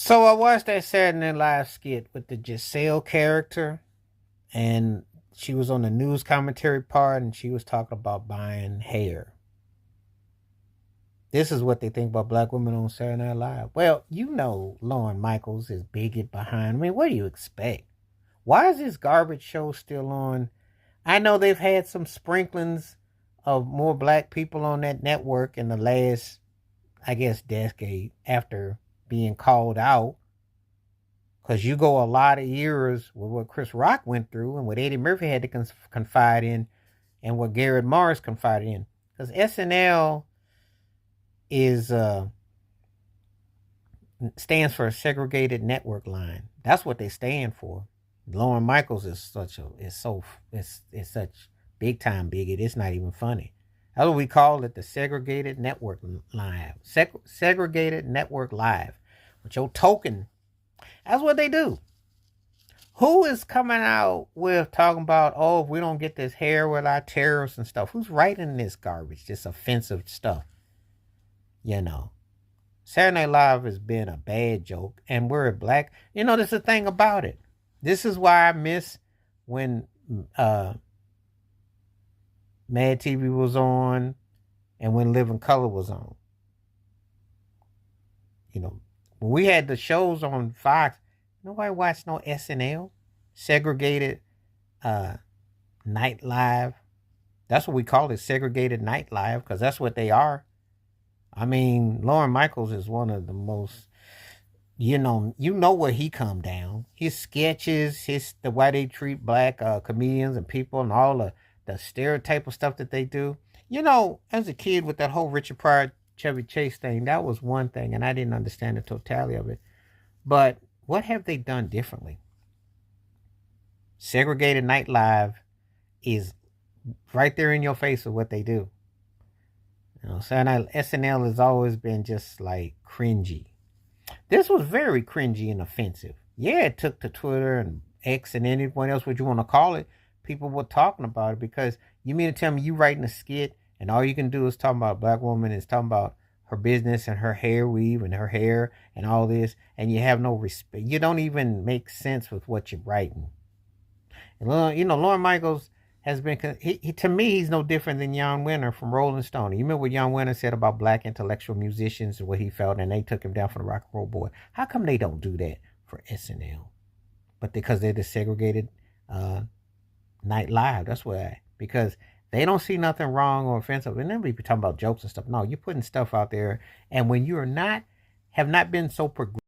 So I watched that Saturday Night Live skit with the Giselle character, and she was on the news commentary part, and she was talking about buying hair. This is what they think about black women on Saturday Night Live. Well, you know, Lauren Michaels is bigot behind. I mean, what do you expect? Why is this garbage show still on? I know they've had some sprinklings of more black people on that network in the last, I guess, decade after being called out. Because you go a lot of years with what Chris Rock went through and what Eddie Murphy had to confide in and what Garrett Morris confided in. Because SNL is stands for segregated network line. That's what they stand for. Lauren Michaels is such big time bigot. It's not even funny. That's what we call it, the segregated network live. Segregated network live. With your token. That's what they do. Who is coming out with talking about, oh, if we don't get this hair with our terrorists and stuff? Who's writing this garbage, this offensive stuff? You know, Saturday Night Live has been a bad joke, and we're black. You know, there's a thing about it. This is why I miss when Mad TV was on and when Living Color was on. You know, when we had the shows on Fox, nobody watched no SNL, segregated night live. That's what we call it, segregated night live, because that's what they are. I mean, Lauren Michaels is one of the most, you know where he come down. His sketches, the way they treat black comedians and people, and all the stereotype of stuff that they do. You know, as a kid with that whole Richard Pryor, Chevy Chase thing, that was one thing, and I didn't understand the totality of it. But what have they done differently? Segregated Night Live is right there in your face of what they do. You know, SNL has always been just like cringy. This was very cringy and offensive. Yeah, it took to Twitter and X and anyone else, what you want to call it. People were talking about it, because you mean to tell me you writing a skit and all you can do is talk about a black woman, is talking about her business and her hair weave and her hair and all this, and you have no respect. You don't even make sense with what you're writing. And, you know, Lauren Michaels has been, to me, he's no different than Jan Wenner from Rolling Stone. You remember what Jan Wenner said about black intellectual musicians and what he felt, and they took him down from the rock and roll board. How come they don't do that for SNL? But because they're the segregated night live. That's why. Because they don't see nothing wrong or offensive. And then we be talking about jokes and stuff. No, you're putting stuff out there, and when you're not, have not been so progressive